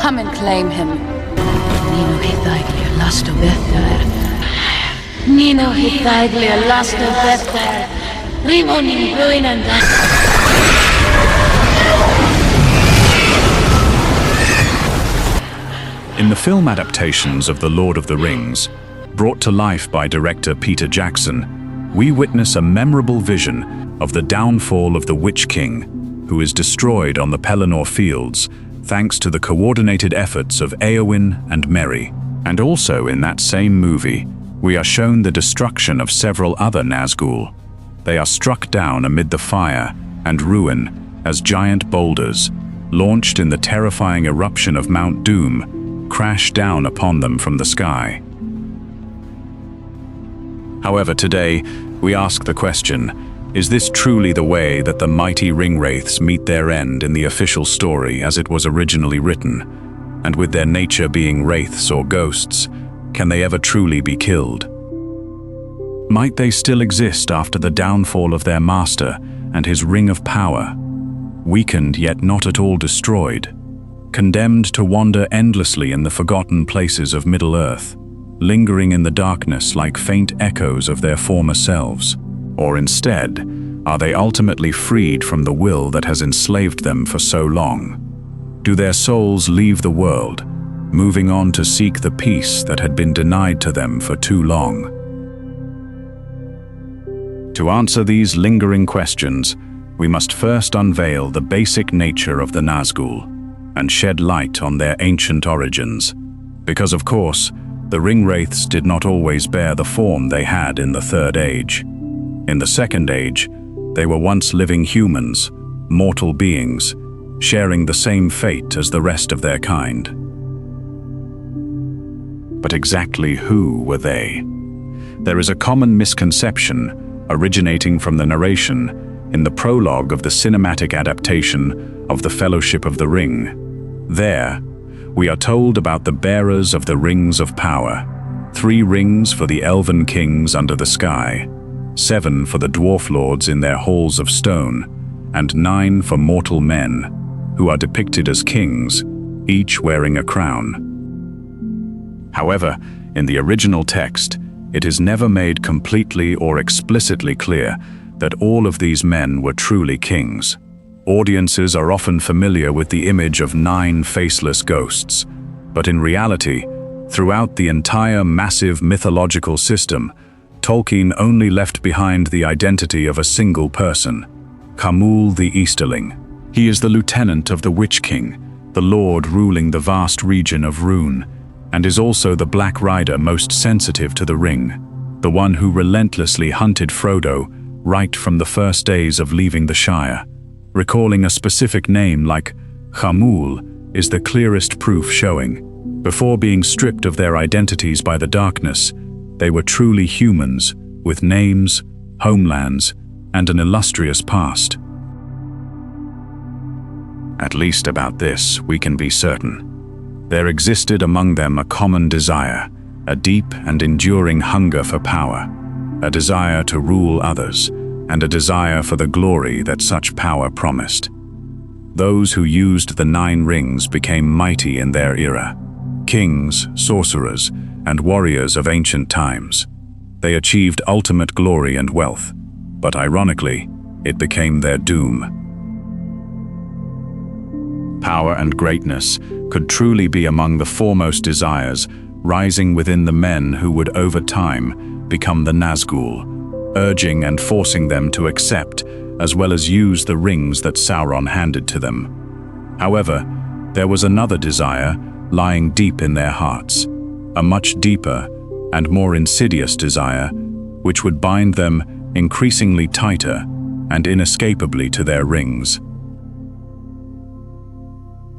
come and claim him. Nino Hithaglia Lasto Bethar. Nino Hithaglia Lasto Bethar. Rimonin Ruinandas. In the film adaptations of The Lord of the Rings, brought to life by director Peter Jackson, we witness a memorable vision of the downfall of the Witch King, who is destroyed on the Pelennor fields thanks to the coordinated efforts of Éowyn and Merry. And also in that same movie, we are shown the destruction of several other Nazgûl. They are struck down amid the fire and ruin as giant boulders, launched in the terrifying eruption of Mount Doom, crash down upon them from the sky. However, today, we ask the question, is this truly the way that the mighty Ringwraiths meet their end in the official story as it was originally written? And with their nature being wraiths or ghosts, can they ever truly be killed? Might they still exist after the downfall of their master and his ring of power, weakened yet not at all destroyed, condemned to wander endlessly in the forgotten places of Middle-earth, lingering in the darkness like faint echoes of their former selves? Or instead, are they ultimately freed from the will that has enslaved them for so long? Do their souls leave the world, moving on to seek the peace that had been denied to them for too long? To answer these lingering questions, we must first unveil the basic nature of the Nazgûl and shed light on their ancient origins. Because, of course, the Ringwraiths did not always bear the form they had in the Third Age. In the Second Age, they were once living humans, mortal beings, sharing the same fate as the rest of their kind. But exactly who were they? There is a common misconception originating from the narration in the prologue of the cinematic adaptation of The Fellowship of the Ring. There, we are told about the bearers of the Rings of Power, 3 rings for the elven kings under the sky, 7 for the dwarf lords in their halls of stone, and 9 for mortal men, who are depicted as kings, each wearing a crown. However, in the original text, it is never made completely or explicitly clear that all of these men were truly kings. Audiences are often familiar with the image of 9 faceless ghosts, but in reality, throughout the entire massive mythological system, Tolkien only left behind the identity of a single person, Khamûl the Easterling. He is the lieutenant of the Witch King, the lord ruling the vast region of Rhûn, and is also the Black Rider most sensitive to the ring, the one who relentlessly hunted Frodo right from the first days of leaving the Shire. Recalling a specific name like Khamûl is the clearest proof showing, before being stripped of their identities by the darkness, they were truly humans with names, homelands, and an illustrious past. At least about this we can be certain. There existed among them a common desire, a deep and enduring hunger for power, a desire to rule others, and a desire for the glory that such power promised. Those who used the 9 rings became mighty in their era, kings, sorcerers, and warriors of ancient times. They achieved ultimate glory and wealth, but ironically, it became their doom. Power and greatness could truly be among the foremost desires rising within the men who would over time become the Nazgûl, urging and forcing them to accept as well as use the rings that Sauron handed to them. However, there was another desire lying deep in their hearts, a much deeper and more insidious desire which would bind them increasingly tighter and inescapably to their rings.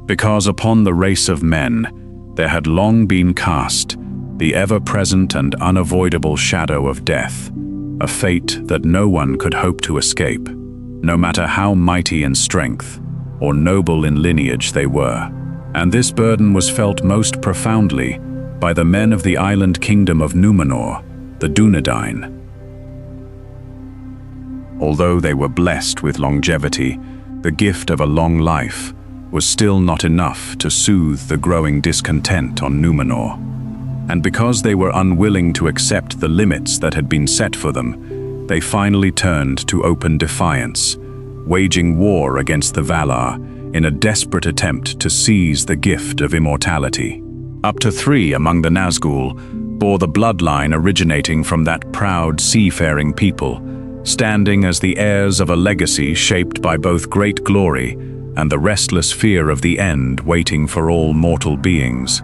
Because upon the race of men there had long been cast the ever-present and unavoidable shadow of death, a fate that no one could hope to escape, no matter how mighty in strength or noble in lineage they were. And this burden was felt most profoundly by the men of the island kingdom of Númenor, the Dúnedain. Although they were blessed with longevity, the gift of a long life, was still not enough to soothe the growing discontent on Numenor. And because they were unwilling to accept the limits that had been set for them, they finally turned to open defiance, waging war against the Valar in a desperate attempt to seize the gift of immortality. Up to 3 among the Nazgûl bore the bloodline originating from that proud seafaring people, standing as the heirs of a legacy shaped by both great glory and the restless fear of the end waiting for all mortal beings.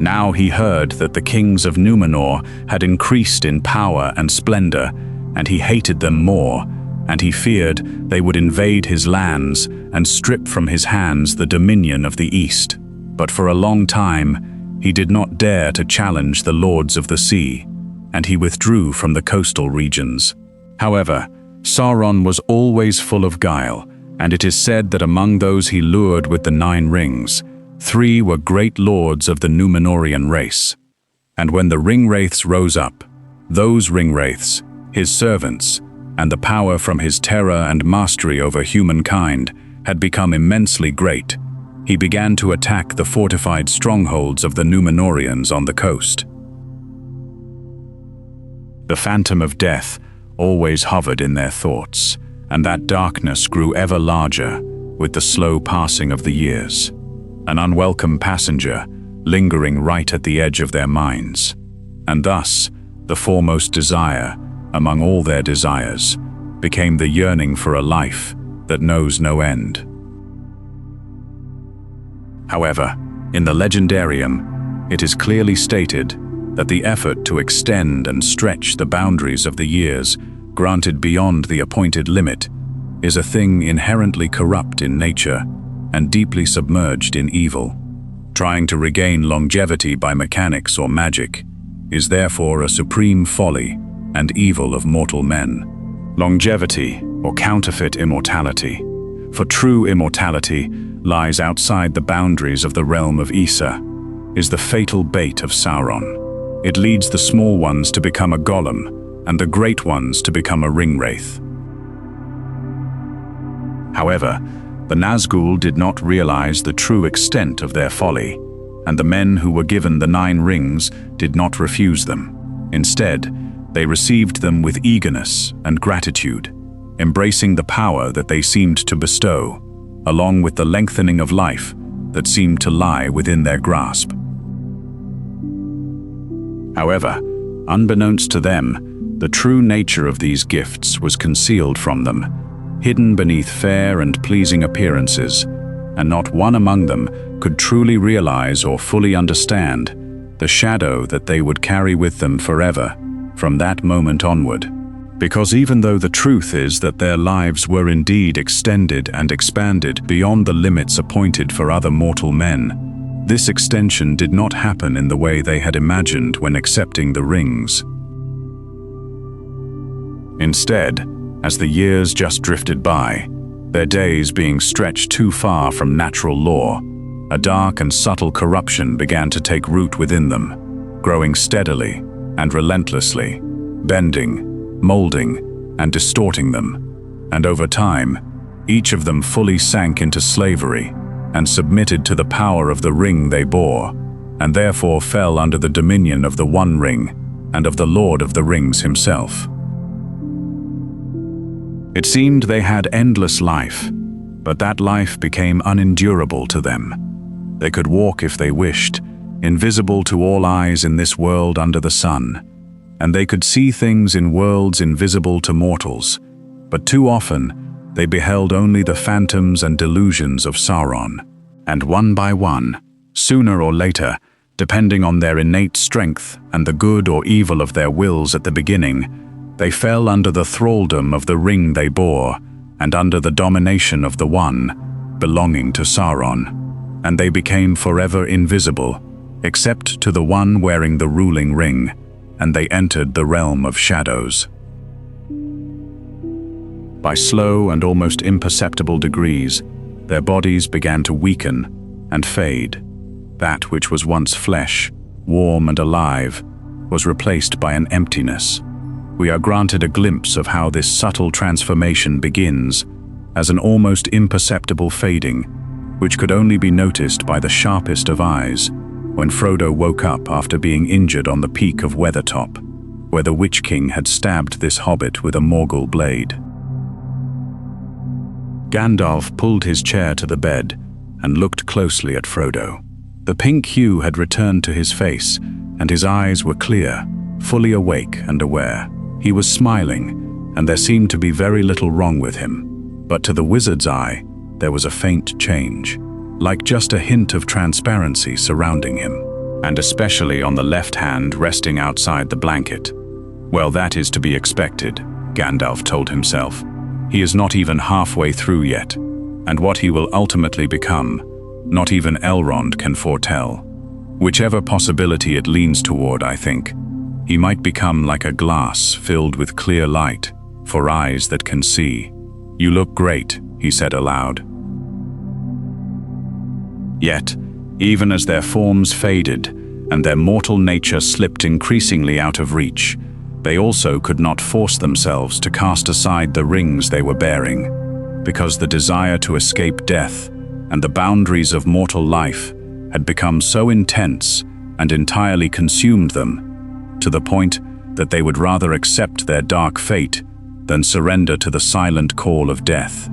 Now he heard that the kings of Numenor had increased in power and splendor, and he hated them more, and he feared they would invade his lands and strip from his hands the dominion of the East. But for a long time, he did not dare to challenge the lords of the sea, and he withdrew from the coastal regions. However, Sauron was always full of guile, and it is said that among those he lured with the 9 rings, 3 were great lords of the Númenórean race. And when the Ringwraiths rose up, those Ringwraiths, his servants, and the power from his terror and mastery over humankind had become immensely great, he began to attack the fortified strongholds of the Númenóreans on the coast. The phantom of death always hovered in their thoughts, and that darkness grew ever larger with the slow passing of the years, an unwelcome passenger lingering right at the edge of their minds, and thus the foremost desire among all their desires became the yearning for a life that knows no end. However, in the Legendarium, it is clearly stated that the effort to extend and stretch the boundaries of the years granted beyond the appointed limit is a thing inherently corrupt in nature and deeply submerged in evil. Trying to regain longevity by mechanics or magic is therefore a supreme folly and evil of mortal men. Longevity, or counterfeit immortality, for true immortality lies outside the boundaries of the realm of Issa, is the fatal bait of Sauron. It leads the small ones to become a golem, and the great ones to become a ringwraith. However, the Nazgûl did not realize the true extent of their folly, and the men who were given the 9 rings did not refuse them. Instead, they received them with eagerness and gratitude, embracing the power that they seemed to bestow, along with the lengthening of life that seemed to lie within their grasp. However, unbeknownst to them, the true nature of these gifts was concealed from them, hidden beneath fair and pleasing appearances, and not one among them could truly realize or fully understand the shadow that they would carry with them forever from that moment onward. Because even though the truth is that their lives were indeed extended and expanded beyond the limits appointed for other mortal men, this extension did not happen in the way they had imagined when accepting the rings. Instead, as the years just drifted by, their days being stretched too far from natural law, a dark and subtle corruption began to take root within them, growing steadily and relentlessly, bending, molding, and distorting them, and over time, each of them fully sank into slavery and submitted to the power of the ring they bore, and therefore fell under the dominion of the One Ring and of the Lord of the Rings himself. It seemed they had endless life, but that life became unendurable to them. They could walk if they wished, invisible to all eyes in this world under the sun, and they could see things in worlds invisible to mortals, but too often they beheld only the phantoms and delusions of Sauron, and one by one, sooner or later, depending on their innate strength and the good or evil of their wills at the beginning, they fell under the thraldom of the ring they bore, and under the domination of the One, belonging to Sauron, and they became forever invisible, except to the One wearing the ruling ring, and they entered the realm of shadows. By slow and almost imperceptible degrees, their bodies began to weaken and fade. That which was once flesh, warm and alive, was replaced by an emptiness. We are granted a glimpse of how this subtle transformation begins as an almost imperceptible fading, which could only be noticed by the sharpest of eyes when Frodo woke up after being injured on the peak of Weathertop, where the Witch King had stabbed this hobbit with a Morgul blade. Gandalf pulled his chair to the bed and looked closely at Frodo. The pink hue had returned to his face, and his eyes were clear, fully awake and aware. He was smiling, and there seemed to be very little wrong with him. But to the wizard's eye, there was a faint change, like just a hint of transparency surrounding him, and especially on the left hand resting outside the blanket. Well, that is to be expected, Gandalf told himself. He is not even halfway through yet, and what he will ultimately become, not even Elrond can foretell. Whichever possibility it leans toward, I think, he might become like a glass filled with clear light, for eyes that can see. "You look great," he said aloud. Yet, even as their forms faded and their mortal nature slipped increasingly out of reach, they also could not force themselves to cast aside the rings they were bearing, because the desire to escape death and the boundaries of mortal life had become so intense and entirely consumed them, to the point that they would rather accept their dark fate than surrender to the silent call of death.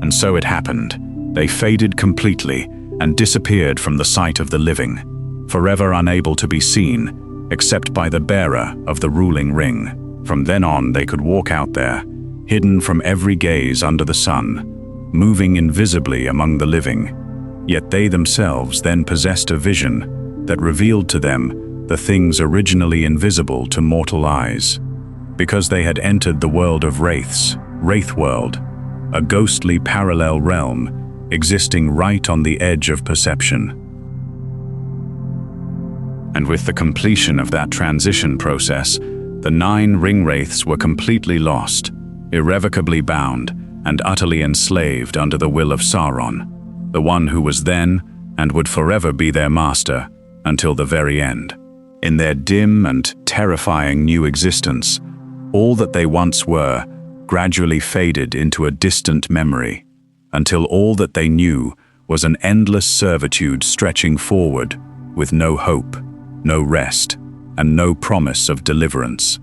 And so it happened. They faded completely and disappeared from the sight of the living, forever unable to be seen, except by the bearer of the ruling ring. From then on, they could walk out there, hidden from every gaze under the sun, moving invisibly among the living. Yet they themselves then possessed a vision that revealed to them the things originally invisible to mortal eyes, because they had entered the world of wraiths, Wraithworld, a ghostly parallel realm existing right on the edge of perception. And with the completion of that transition process, the 9 Ringwraiths were completely lost, irrevocably bound, and utterly enslaved under the will of Sauron, the one who was then and would forever be their master until the very end. In their dim and terrifying new existence, all that they once were gradually faded into a distant memory, until all that they knew was an endless servitude stretching forward with no hope, no rest, and no promise of deliverance.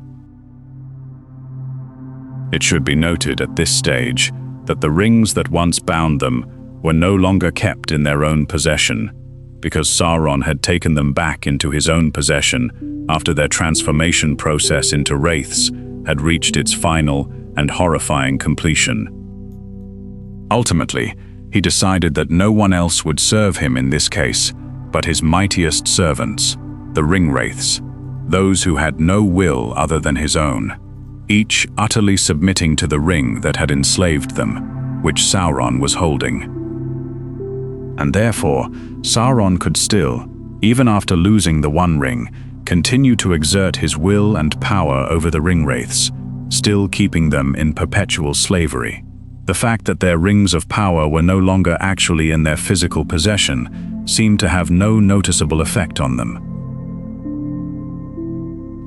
It should be noted at this stage that the rings that once bound them were no longer kept in their own possession, because Sauron had taken them back into his own possession after their transformation process into wraiths had reached its final and horrifying completion. Ultimately, he decided that no one else would serve him in this case but his mightiest servants, the Ringwraiths, those who had no will other than his own, each utterly submitting to the ring that had enslaved them, which Sauron was holding. And therefore, Sauron could still, even after losing the One Ring, continue to exert his will and power over the Ringwraiths, still keeping them in perpetual slavery. The fact that their rings of power were no longer actually in their physical possession seemed to have no noticeable effect on them.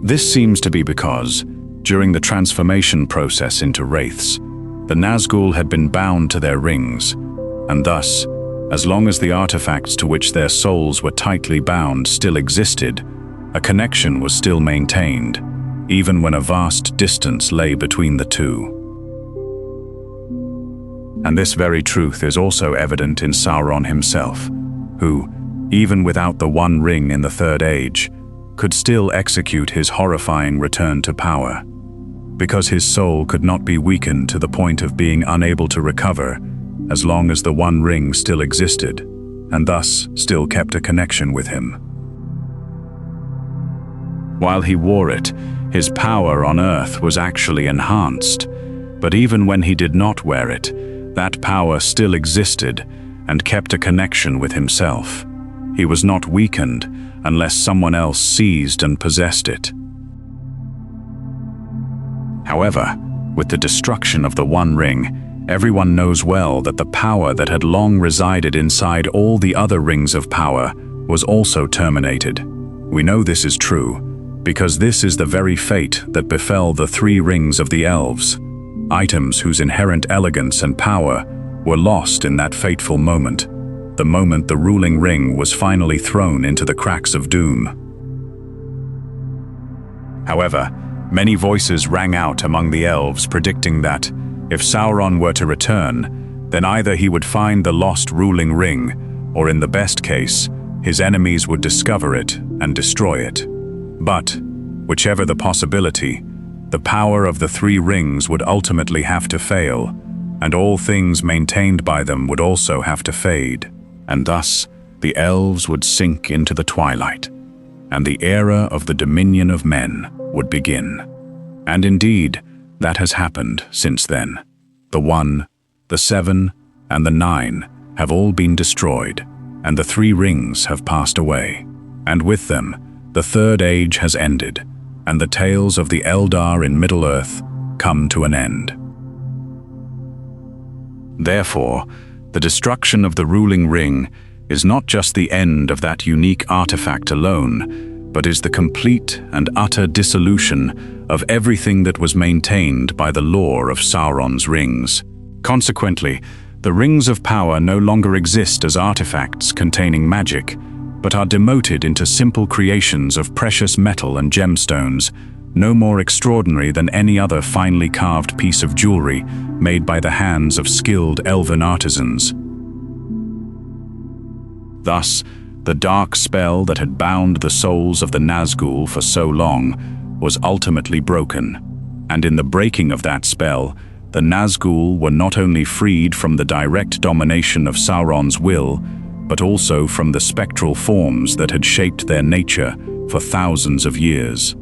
This seems to be because, during the transformation process into wraiths, the Nazgûl had been bound to their rings, and thus, as long as the artifacts to which their souls were tightly bound still existed, a connection was still maintained, even when a vast distance lay between the two. And this very truth is also evident in Sauron himself, who, even without the One Ring in the Third Age, could still execute his horrifying return to power, because his soul could not be weakened to the point of being unable to recover as long as the One Ring still existed, and thus still kept a connection with him. While he wore it, his power on Earth was actually enhanced, but even when he did not wear it, that power still existed and kept a connection with himself. He was not weakened unless someone else seized and possessed it. However, with the destruction of the One Ring, everyone knows well that the power that had long resided inside all the other rings of power was also terminated. We know this is true, because this is the very fate that befell the 3 rings of the elves. items whose inherent elegance and power were lost in that fateful moment, the moment the ruling ring was finally thrown into the cracks of doom. However, many voices rang out among the elves predicting that, if Sauron were to return, then either he would find the lost ruling ring, or in the best case, his enemies would discover it and destroy it. But, whichever the possibility, the power of the three rings would ultimately have to fail, and all things maintained by them would also have to fade, and thus the elves would sink into the twilight, and the era of the dominion of men would begin. And indeed, that has happened since then. The 1, the 7, and the 9 have all been destroyed, and the three rings have passed away. And with them, the Third Age has ended, and the tales of the Eldar in Middle-earth come to an end. Therefore, the destruction of the ruling ring is not just the end of that unique artifact alone, but is the complete and utter dissolution of everything that was maintained by the lore of Sauron's rings. Consequently, the rings of power no longer exist as artifacts containing magic, but are demoted into simple creations of precious metal and gemstones, no more extraordinary than any other finely carved piece of jewelry made by the hands of skilled elven artisans. Thus, the dark spell that had bound the souls of the Nazgûl for so long was ultimately broken, and in the breaking of that spell, the Nazgûl were not only freed from the direct domination of Sauron's will, but also from the spectral forms that had shaped their nature for thousands of years.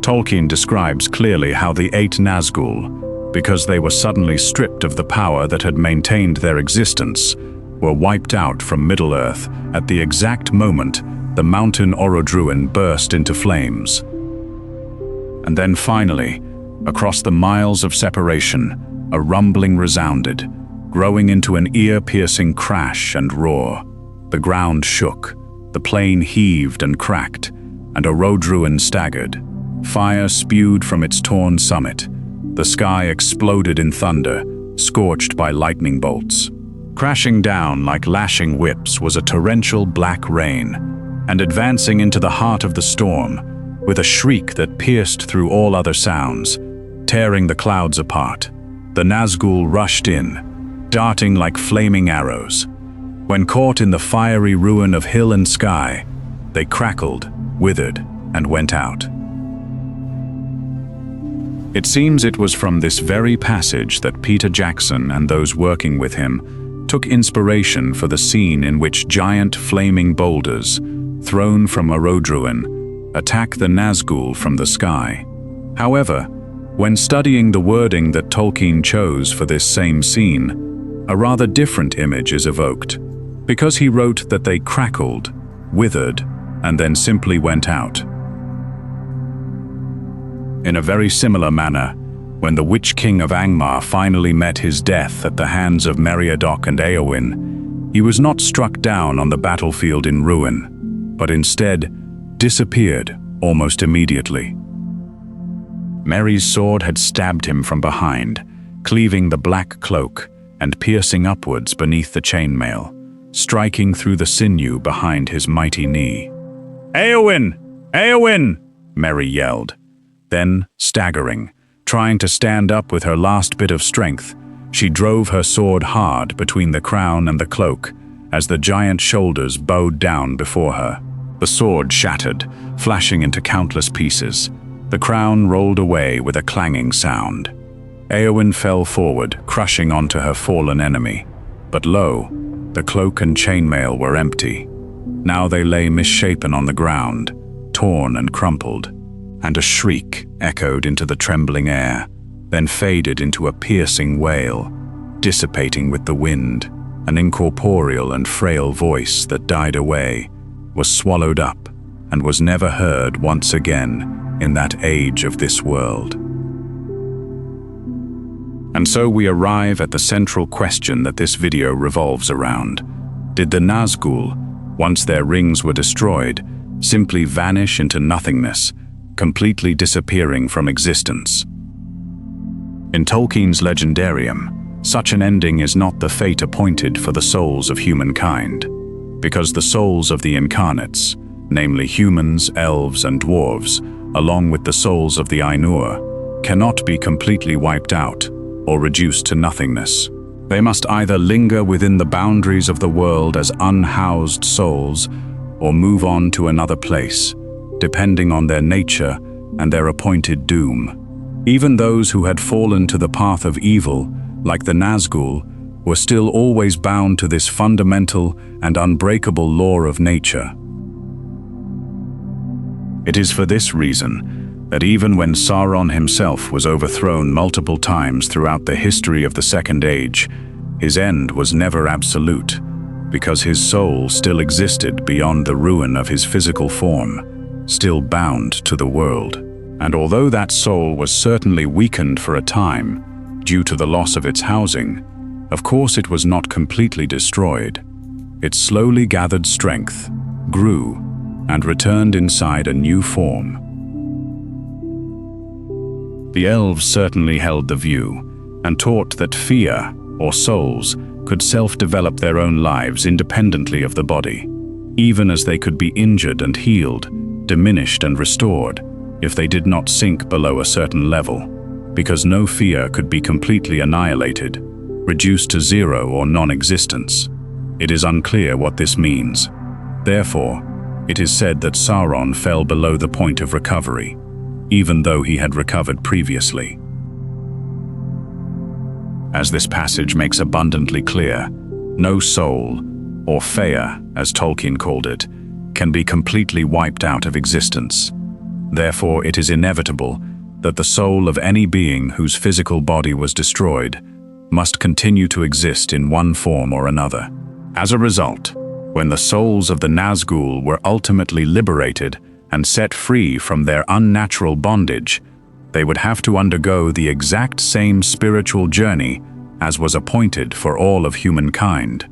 Tolkien describes clearly how the 8 Nazgûl, because they were suddenly stripped of the power that had maintained their existence, were wiped out from Middle-earth at the exact moment the mountain Orodruin burst into flames. And then finally, across the miles of separation, a rumbling resounded, growing into an ear-piercing crash and roar. The ground shook, the plain heaved and cracked, and Orodruin staggered. Fire spewed from its torn summit. The sky exploded in thunder, scorched by lightning bolts. Crashing down like lashing whips was a torrential black rain, and advancing into the heart of the storm, with a shriek that pierced through all other sounds, tearing the clouds apart, the Nazgûl rushed in, darting like flaming arrows. When caught in the fiery ruin of hill and sky, they crackled, withered, and went out. It seems it was from this very passage that Peter Jackson and those working with him took inspiration for the scene in which giant flaming boulders, thrown from Orodruin, attack the Nazgûl from the sky. However, when studying the wording that Tolkien chose for this same scene, a rather different image is evoked, because he wrote that they crackled, withered, and then simply went out. In a very similar manner, when the Witch King of Angmar finally met his death at the hands of Meriadoc and Éowyn, he was not struck down on the battlefield in ruin, but instead disappeared almost immediately. Merry's sword had stabbed him from behind, cleaving the black cloak and piercing upwards beneath the chainmail, striking through the sinew behind his mighty knee. "Éowyn! Éowyn!" Merry yelled. Then, staggering, trying to stand up with her last bit of strength, she drove her sword hard between the crown and the cloak as the giant shoulders bowed down before her. The sword shattered, flashing into countless pieces. The crown rolled away with a clanging sound. Éowyn fell forward, crushing onto her fallen enemy. But lo, the cloak and chainmail were empty. Now they lay misshapen on the ground, torn and crumpled, and a shriek echoed into the trembling air, then faded into a piercing wail, dissipating with the wind. An incorporeal and frail voice that died away, was swallowed up, and was never heard once again in that age of this world. And so we arrive at the central question that this video revolves around. Did the Nazgûl, once their rings were destroyed, simply vanish into nothingness, completely disappearing from existence? In Tolkien's Legendarium, such an ending is not the fate appointed for the souls of humankind, because the souls of the incarnates, namely humans, elves, and dwarves, along with the souls of the Ainur, cannot be completely wiped out or reduced to nothingness. They must either linger within the boundaries of the world as unhoused souls or move on to another place, depending on their nature and their appointed doom. Even those who had fallen to the path of evil, like the Nazgûl, were still always bound to this fundamental and unbreakable law of nature. It is for this reason that even when Sauron himself was overthrown multiple times throughout the history of the Second Age, his end was never absolute, because his soul still existed beyond the ruin of his physical form, still bound to the world. And although that soul was certainly weakened for a time, due to the loss of its housing, of course it was not completely destroyed. It slowly gathered strength, grew, and returned inside a new form. The elves certainly held the view, and taught that fear, or souls, could self-develop their own lives independently of the body, even as they could be injured and healed, diminished and restored, if they did not sink below a certain level, because no fear could be completely annihilated, reduced to zero or non-existence. It is unclear what this means. Therefore, it is said that Sauron fell below the point of recovery, even though he had recovered previously. As this passage makes abundantly clear, no soul, or Fëa, as Tolkien called it, can be completely wiped out of existence. Therefore, it is inevitable that the soul of any being whose physical body was destroyed must continue to exist in one form or another. As a result, when the souls of the Nazgûl were ultimately liberated and set free from their unnatural bondage, they would have to undergo the exact same spiritual journey as was appointed for all of humankind.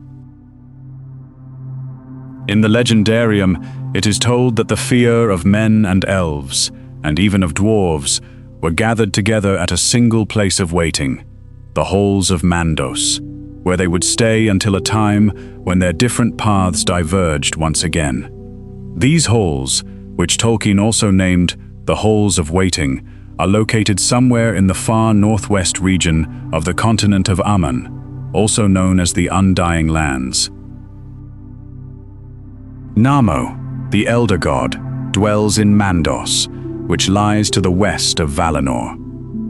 In the Legendarium, it is told that the fear of men and elves, and even of dwarves, were gathered together at a single place of waiting, the halls of Mandos, where they would stay until a time when their different paths diverged once again. These halls, which Tolkien also named the Halls of Waiting, are located somewhere in the far northwest region of the continent of Aman, also known as the Undying Lands. Namo, the Elder God, dwells in Mandos, which lies to the west of Valinor.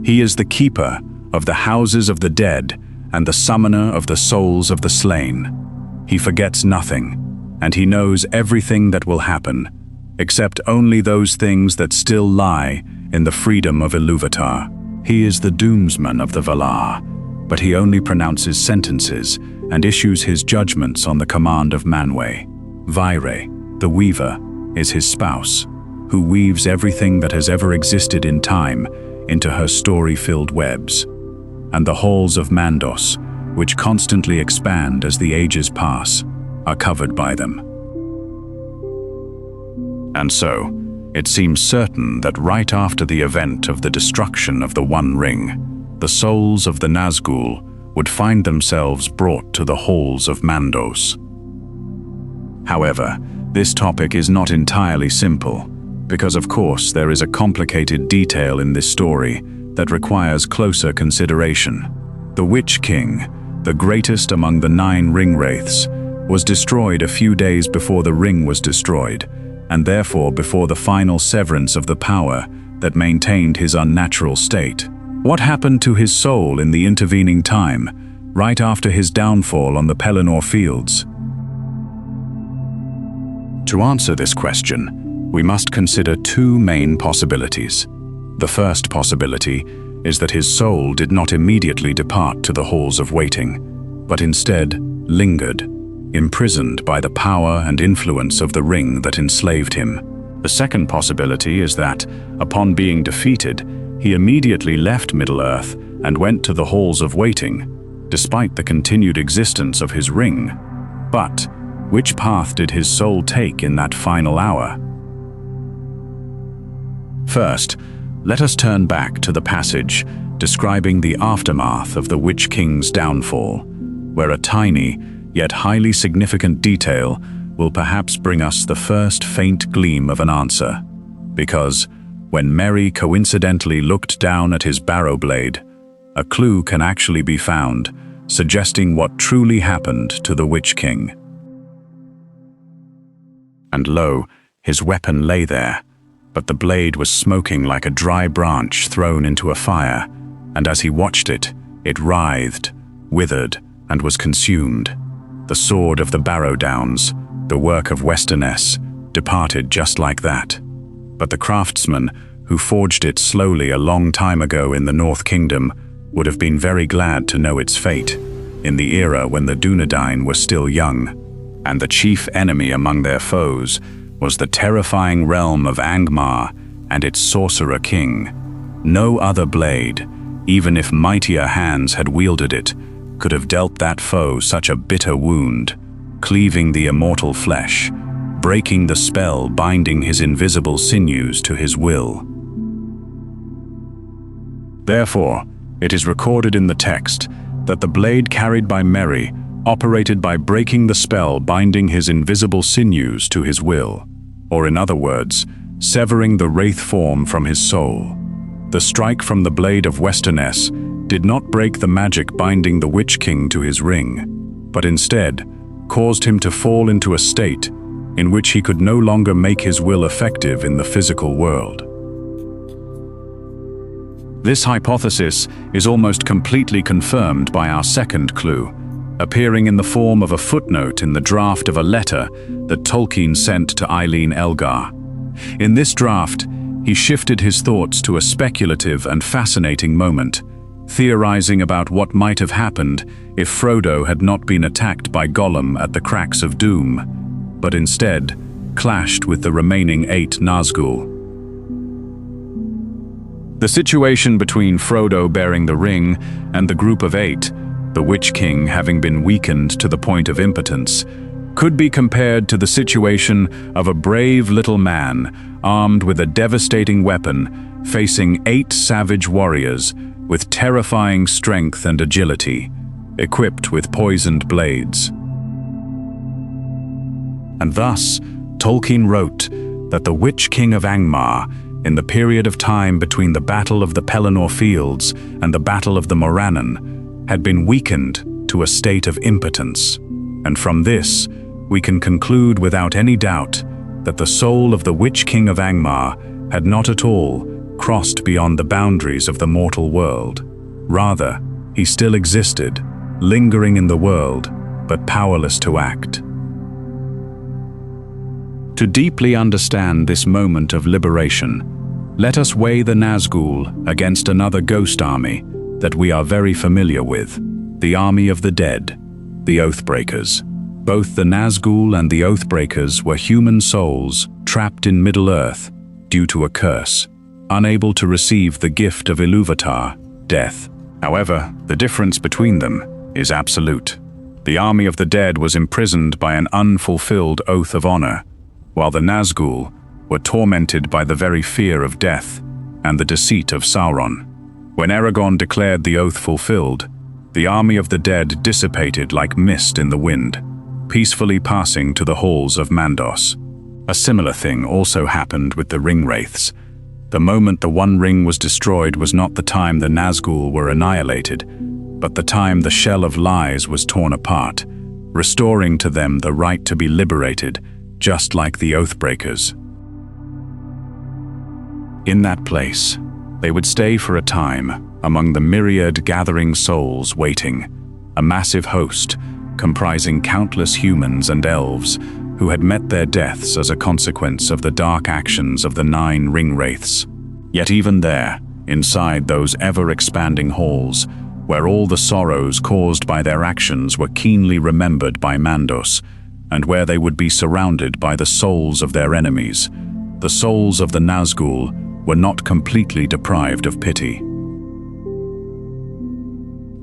He is the keeper of the houses of the dead and the summoner of the souls of the slain. He forgets nothing, and he knows everything that will happen, except only those things that still lie in the freedom of Ilúvatar. He is the doomsman of the Valar, but he only pronounces sentences and issues his judgments on the command of Manwë. Vaire, the Weaver, is his spouse, who weaves everything that has ever existed in time into her story-filled webs. And the halls of Mandos, which constantly expand as the ages pass, are covered by them. And so, it seems certain that right after the event of the destruction of the One Ring, the souls of the Nazgûl would find themselves brought to the halls of Mandos. However, this topic is not entirely simple, because of course there is a complicated detail in this story that requires closer consideration. The Witch King, the greatest among the 9 Ringwraiths, was destroyed a few days before the ring was destroyed, and therefore before the final severance of the power that maintained his unnatural state. What happened to his soul in the intervening time, right after his downfall on the Pelennor fields? To answer this question, we must consider 2 main possibilities. The first possibility is that his soul did not immediately depart to the halls of waiting, but instead lingered, imprisoned by the power and influence of the ring that enslaved him. The second possibility is that, upon being defeated, he immediately left Middle-earth and went to the halls of waiting, despite the continued existence of his ring. But which path did his soul take in that final hour? First, let us turn back to the passage describing the aftermath of the Witch King's downfall, where a tiny, yet highly significant detail will perhaps bring us the first faint gleam of an answer. Because, when Merry coincidentally looked down at his barrow blade, a clue can actually be found, suggesting what truly happened to the Witch King. And lo, his weapon lay there, but the blade was smoking like a dry branch thrown into a fire, and as he watched it, it writhed, withered, and was consumed. The sword of the Barrow Downs, the work of Westernesse, departed just like that. But the craftsman who forged it slowly a long time ago in the North Kingdom would have been very glad to know its fate, in the era when the Dunedain were still young, and the chief enemy among their foes was the terrifying realm of Angmar and its sorcerer king. No other blade, even if mightier hands had wielded it, could have dealt that foe such a bitter wound, cleaving the immortal flesh, breaking the spell binding his invisible sinews to his will. Therefore, it is recorded in the text that the blade carried by Merry operated by breaking the spell binding his invisible sinews to his will, or in other words, severing the wraith form from his soul. The strike from the blade of Westernesse did not break the magic binding the Witch King to his ring, but instead caused him to fall into a state in which he could no longer make his will effective in the physical world. This hypothesis is almost completely confirmed by our second clue, appearing in the form of a footnote in the draft of a letter that Tolkien sent to Eileen Elgar. In this draft, he shifted his thoughts to a speculative and fascinating moment, theorizing about what might have happened if Frodo had not been attacked by Gollum at the Cracks of Doom, but instead clashed with the remaining 8 Nazgûl. The situation between Frodo bearing the ring and the group of 8, the Witch King having been weakened to the point of impotence, could be compared to the situation of a brave little man armed with a devastating weapon facing 8 savage warriors with terrifying strength and agility, equipped with poisoned blades. And thus, Tolkien wrote that the Witch King of Angmar, in the period of time between the Battle of the Pelennor Fields and the Battle of the Morannon, had been weakened to a state of impotence. And from this, we can conclude without any doubt that the soul of the Witch King of Angmar had not at all crossed beyond the boundaries of the mortal world. Rather, he still existed, lingering in the world, but powerless to act. To deeply understand this moment of liberation, let us weigh the Nazgûl against another ghost army that we are very familiar with, the army of the dead, the Oathbreakers. Both the Nazgûl and the Oathbreakers were human souls trapped in Middle-earth due to a curse, unable to receive the gift of Ilúvatar, death. However, the difference between them is absolute. The army of the dead was imprisoned by an unfulfilled oath of honor, while the Nazgûl were tormented by the very fear of death and the deceit of Sauron. When Aragorn declared the oath fulfilled, the army of the dead dissipated like mist in the wind, peacefully passing to the halls of Mandos. A similar thing also happened with the Ringwraiths. The moment the One Ring was destroyed was not the time the Nazgûl were annihilated, but the time the Shell of Lies was torn apart, restoring to them the right to be liberated, just like the Oathbreakers. In that place, they would stay for a time among the myriad gathering souls waiting, a massive host comprising countless humans and elves who had met their deaths as a consequence of the dark actions of the 9 Ringwraiths. Yet even there, inside those ever-expanding halls, where all the sorrows caused by their actions were keenly remembered by Mandos, and where they would be surrounded by the souls of their enemies, the souls of the Nazgûl were not completely deprived of pity.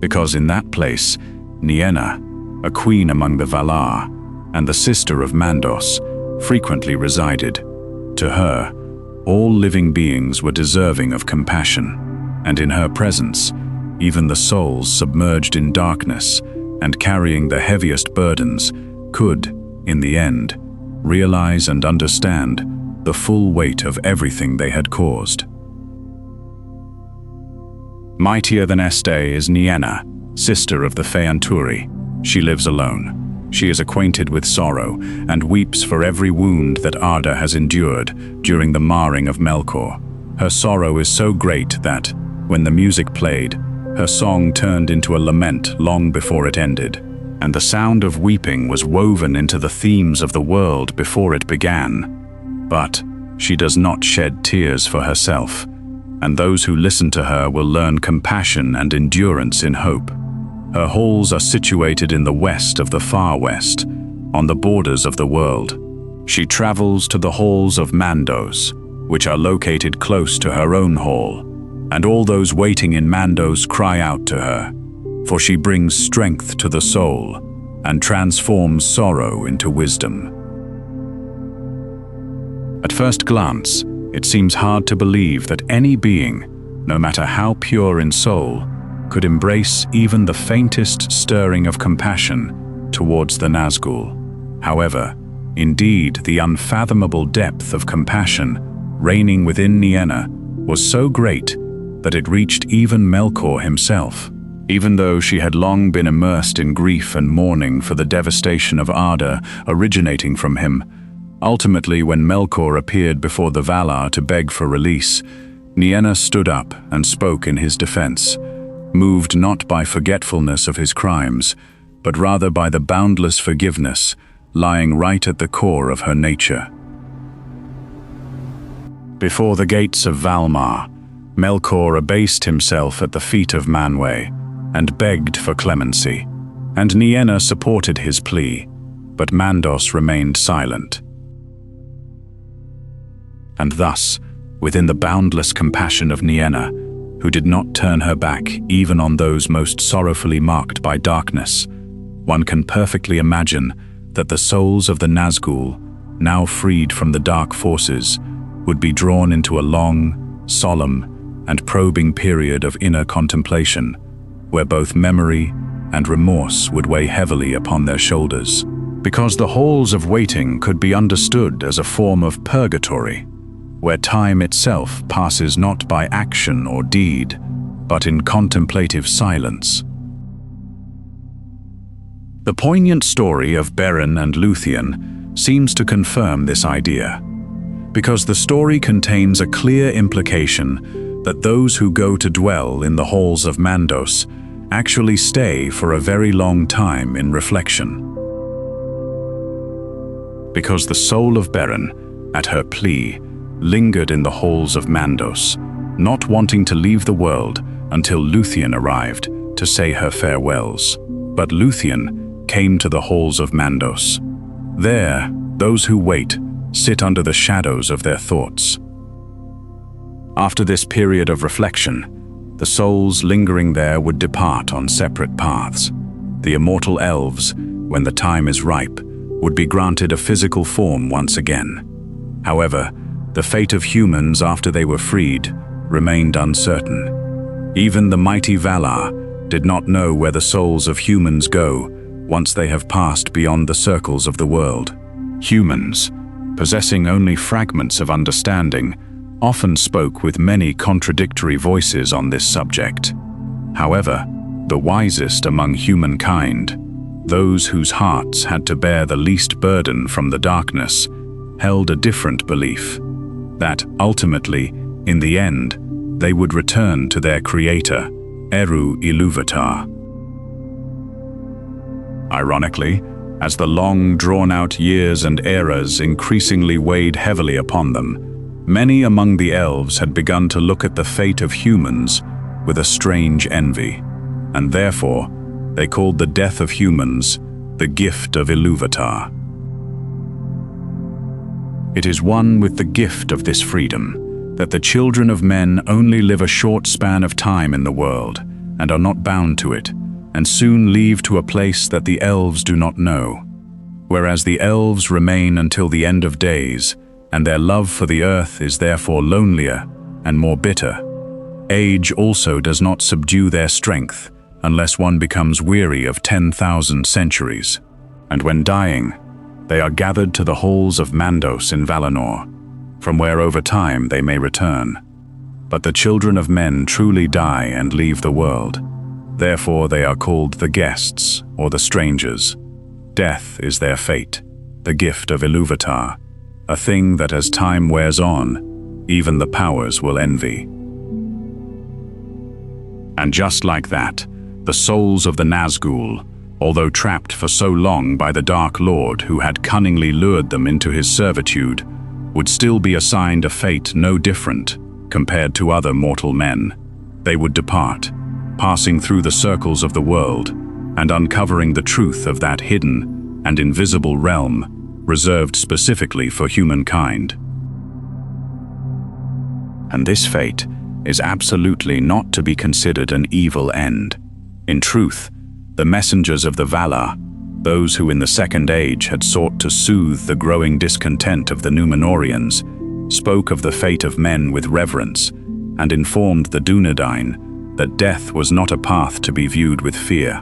Because in that place, Nienna, a queen among the Valar, and the sister of Mandos, frequently resided. To her, all living beings were deserving of compassion. and in her presence, even the souls submerged in darkness and carrying the heaviest burdens could, in the end, realize and understand the full weight of everything they had caused. Mightier than Este is Nienna, sister of the Feanturi. She lives alone. She is acquainted with sorrow and weeps for every wound that Arda has endured during the marring of Melkor. Her sorrow is so great that, when the music played, her song turned into a lament long before it ended, and the sound of weeping was woven into the themes of the world before it began. But she does not shed tears for herself, and those who listen to her will learn compassion and endurance in hope. Her halls are situated in the west of the far west, on the borders of the world. She travels to the halls of Mandos, which are located close to her own hall, and all those waiting in Mandos cry out to her, for she brings strength to the soul and transforms sorrow into wisdom. At first glance, it seems hard to believe that any being, no matter how pure in soul, could embrace even the faintest stirring of compassion towards the Nazgul. However, indeed, the unfathomable depth of compassion reigning within Nienna was so great that it reached even Melkor himself. Even though she had long been immersed in grief and mourning for the devastation of Arda originating from him, ultimately when Melkor appeared before the Valar to beg for release, Nienna stood up and spoke in his defense, moved not by forgetfulness of his crimes, but rather by the boundless forgiveness lying right at the core of her nature. Before the gates of Valmar, Melkor abased himself at the feet of Manwë and begged for clemency, and Nienna supported his plea, but Mandos remained silent. And thus, within the boundless compassion of Nienna, who did not turn her back even on those most sorrowfully marked by darkness, one can perfectly imagine that the souls of the Nazgûl, now freed from the dark forces, would be drawn into a long, solemn, and probing period of inner contemplation, where both memory and remorse would weigh heavily upon their shoulders. Because the halls of waiting could be understood as a form of purgatory, where time itself passes not by action or deed, but in contemplative silence. The poignant story of Beren and Luthien seems to confirm this idea, because the story contains a clear implication that those who go to dwell in the halls of Mandos actually stay for a very long time in reflection. Because the soul of Beren, at her plea, lingered in the halls of Mandos, not wanting to leave the world until Luthien arrived to say her farewells. But Luthien came to the halls of Mandos. There, those who wait sit under the shadows of their thoughts. After this period of reflection, the souls lingering there would depart on separate paths. The immortal elves, when the time is ripe, would be granted a physical form once again. However, the fate of humans after they were freed remained uncertain. Even the mighty Valar did not know where the souls of humans go once they have passed beyond the circles of the world. Humans, possessing only fragments of understanding, often spoke with many contradictory voices on this subject. However, the wisest among humankind, those whose hearts had to bear the least burden from the darkness, held a different belief, that ultimately, in the end, they would return to their creator, Eru Ilúvatar. Ironically, as the long, drawn-out years and eras increasingly weighed heavily upon them, many among the elves had begun to look at the fate of humans with a strange envy, and therefore they called the death of humans the gift of Ilúvatar. It is one with the gift of this freedom that the children of men only live a short span of time in the world and are not bound to it, and soon leave to a place that the elves do not know, whereas the elves remain until the end of days, and their love for the earth is therefore lonelier and more bitter. Age also does not subdue their strength unless one becomes weary of 10,000 centuries. And when dying, they are gathered to the halls of Mandos in Valinor, from where over time they may return. But the children of men truly die and leave the world. Therefore they are called the guests, or the strangers. Death is their fate, the gift of Ilúvatar, a thing that as time wears on, even the powers will envy. And just like that, the souls of the Nazgûl, although trapped for so long by the Dark Lord who had cunningly lured them into his servitude, would still be assigned a fate no different compared to other mortal men. They would depart, passing through the circles of the world and uncovering the truth of that hidden and invisible realm reserved specifically for humankind. And this fate is absolutely not to be considered an evil end. In truth, the messengers of the Valar, those who in the Second Age had sought to soothe the growing discontent of the Númenóreans, spoke of the fate of men with reverence and informed the Dúnedain that death was not a path to be viewed with fear.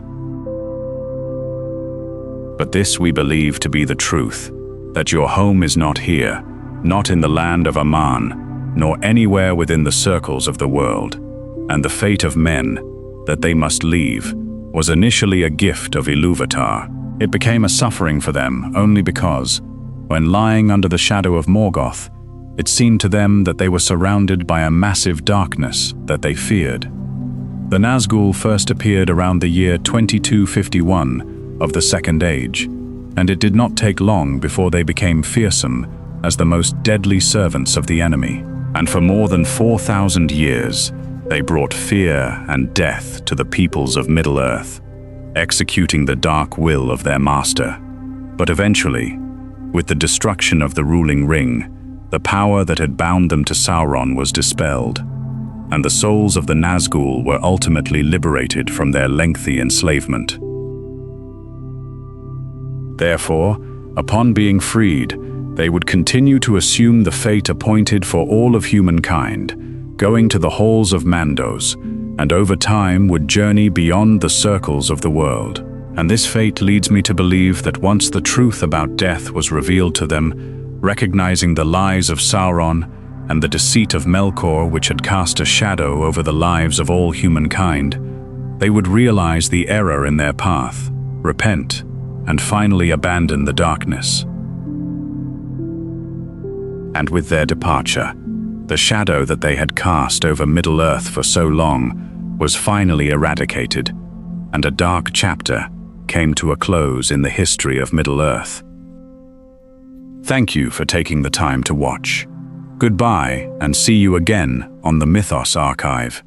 But this we believe to be the truth, that your home is not here, not in the land of Aman, nor anywhere within the circles of the world, and the fate of men, that they must leave, was initially a gift of Ilúvatar. It became a suffering for them only because, when lying under the shadow of Morgoth, it seemed to them that they were surrounded by a massive darkness that they feared. The Nazgûl first appeared around the year 2251 of the Second Age, and it did not take long before they became fearsome as the most deadly servants of the enemy. And for more than 4,000 years, they brought fear and death to the peoples of Middle-earth, executing the dark will of their master. But eventually, with the destruction of the ruling ring, the power that had bound them to Sauron was dispelled, and the souls of the Nazgûl were ultimately liberated from their lengthy enslavement. Therefore, upon being freed, they would continue to assume the fate appointed for all of humankind, going to the halls of Mandos, and over time would journey beyond the circles of the world. And this fate leads me to believe that once the truth about death was revealed to them, recognizing the lies of Sauron and the deceit of Melkor which had cast a shadow over the lives of all humankind, they would realize the error in their path, repent, and finally abandon the darkness. And with their departure, the shadow that they had cast over Middle-earth for so long was finally eradicated, and a dark chapter came to a close in the history of Middle-earth. Thank you for taking the time to watch. Goodbye, and see you again on the Mythos Archive.